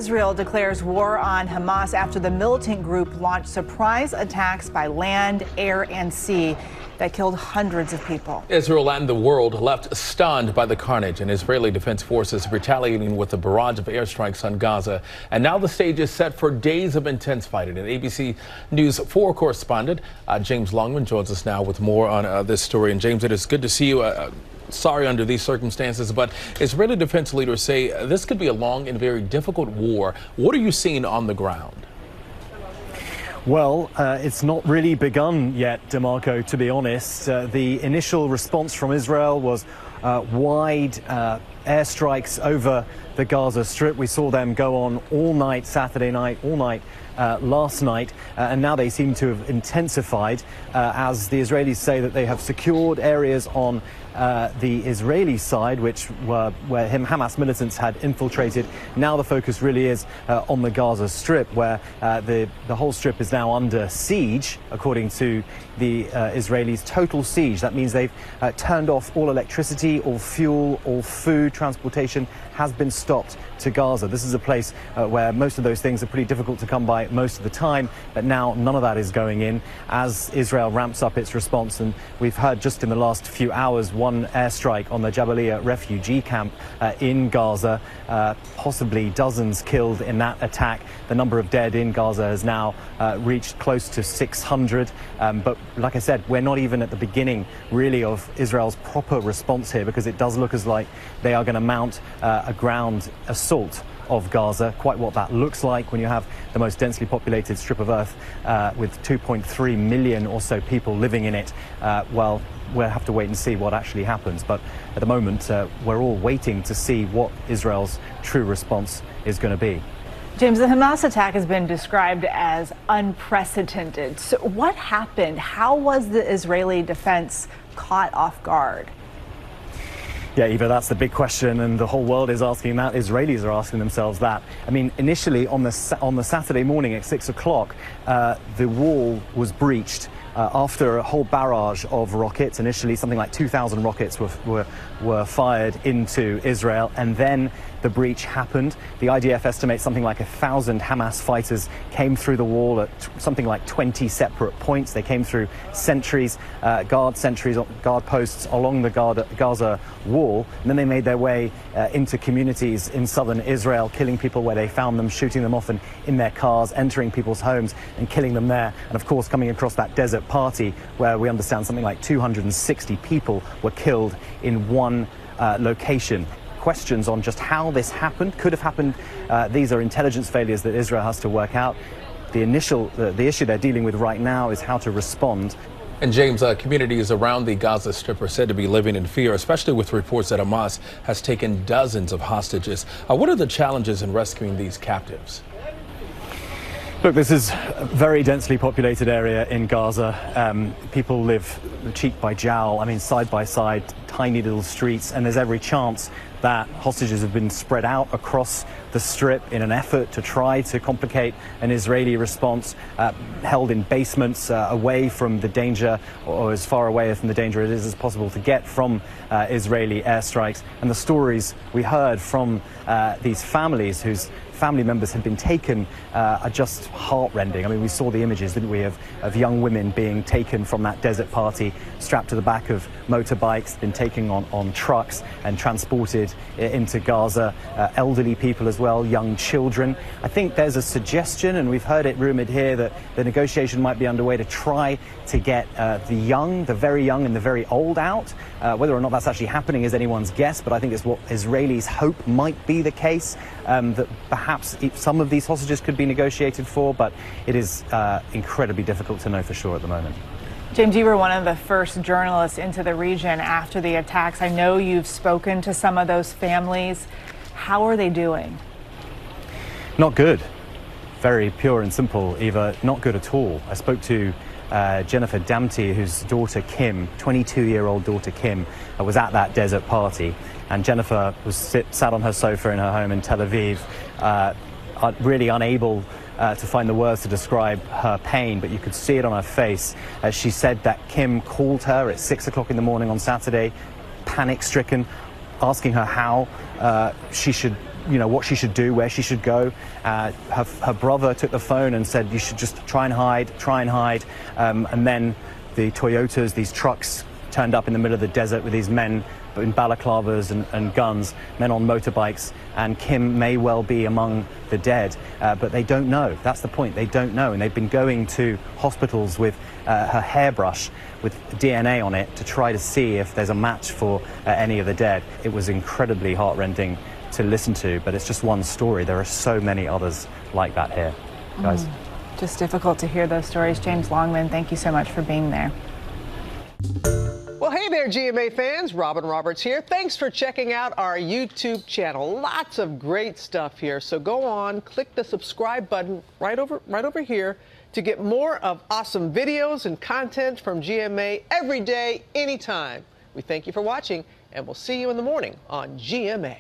Israel declares war on Hamas after the militant group launched surprise attacks by land, air, and sea that killed hundreds of people. Israel and the world left stunned by the carnage, and Israeli Defense Forces retaliating with a barrage of airstrikes on Gaza. And now the stage is set for days of intense fighting. And ABC News 4 correspondent James Longman joins us now with more on this story. And James, it is good to see you. Sorry under these circumstances, but Israeli defense leaders say this could be a long and very difficult war. What are you seeing on the ground? Well, it's not really begun yet, DeMarco, to be honest. The initial response from Israel was wide airstrikes over the Gaza Strip. We saw them go on all night Saturday night, all night last night, and now they seem to have intensified as the Israelis say that they have secured areas on the Israeli side, where Hamas militants had infiltrated. Now the focus really is on the Gaza Strip, where the whole strip is now under siege, according to the Israelis. Total siege. That means they've turned off all electricity, all fuel, all food. Transportation has been stopped to Gaza. This is a place where most of those things are pretty difficult to come by most of the time, but now none of that is going in as Israel ramps up its response. And we've heard just in the last few hours one airstrike on the Jabalia refugee camp in Gaza, possibly dozens killed in that attack. The number of dead in Gaza has now reached close to 600. But like I said, we're not even at the beginning really of Israel's proper response here, because it does look as like they are going to mount a ground assault of Gaza. Quite what that looks like when you have the most densely populated strip of earth with 2.3 million or so people living in it. Well, we'll have to wait and see what actually happens. But at the moment, we're all waiting to see what Israel's true response is going to be. James, the Hamas attack has been described as unprecedented. So what happened? How was the Israeli defense caught off guard? Yeah, Eva, that's the big question, and the whole world is asking that. Israelis are asking themselves that. I mean, initially on the Saturday morning at 6 o'clock, the wall was breached after a whole barrage of rockets. Initially, something like 2,000 rockets were fired into Israel, and then the breach happened. The IDF estimates something like 1,000 Hamas fighters came through the wall at something like 20 separate points. They came through sentries, guard posts along the Gaza wall, and then they made their way into communities in southern Israel, killing people where they found them, shooting them often in their cars, entering people's homes and killing them there. And of course, coming across that desert party where we understand something like 260 people were killed in one location. Questions on just how this happened, could have happened. These are intelligence failures that Israel has to work out. The issue they're dealing with right now is how to respond. And James, communities around the Gaza Strip are said to be living in fear, especially with reports that Hamas has taken dozens of hostages. What are the challenges in rescuing these captives? Look, this is a very densely populated area in Gaza. People live cheek by jowl, I mean side by side, tiny little streets, and there's every chance that hostages have been spread out across the strip in an effort to try to complicate an Israeli response, held in basements away from the danger, or as far away from the danger it is as possible to get from Israeli airstrikes. And the stories we heard from these families whose family members had been taken are just heartrending. I mean, we saw the images, didn't we, of young women being taken from that desert party, strapped to the back of motorbikes, been taken on trucks and transported into Gaza. Elderly people as well, young children. I think there's a suggestion, and we've heard it rumored here, that the negotiation might be underway to try to get the very young and the very old out. Whether or not that's actually happening is anyone's guess, but I think it's what Israelis hope might be the case, that perhaps some of these hostages could be negotiated for, but it is incredibly difficult to know for sure at the moment. James, you were one of the first journalists into the region after the attacks. I know you've spoken to some of those families. How are they doing? Not good. Very pure and simple, Eva. Not good at all. I spoke to Jennifer Damty, whose daughter Kim, 22-year-old daughter Kim, was at that desert party. And Jennifer was sat on her sofa in her home in Tel Aviv, really unable to find the words to describe her pain, but you could see it on her face. She said that Kim called her at 6 o'clock in the morning on Saturday, panic-stricken, asking her how she should what she should do, where she should go. Her brother took the phone and said, you should just try and hide. And then the Toyotas, these trucks, turned up in the middle of the desert with these men in balaclavas and guns, men on motorbikes, and Kim may well be among the dead, but they don't know. That's the point, they don't know, and they've been going to hospitals with her hairbrush with DNA on it to try to see if there's a match for any of the dead. It was incredibly heartrending to listen to, but it's just one story. There are so many others like that here, guys. Just difficult to hear those stories. James Longman, thank you so much for being there. Well, hey there, GMA fans. Robin Roberts here. Thanks for checking out our YouTube channel. Lots of great stuff here. So go on, click the subscribe button right over here to get more of awesome videos and content from GMA every day, anytime. We thank you for watching, and we'll see you in the morning on GMA.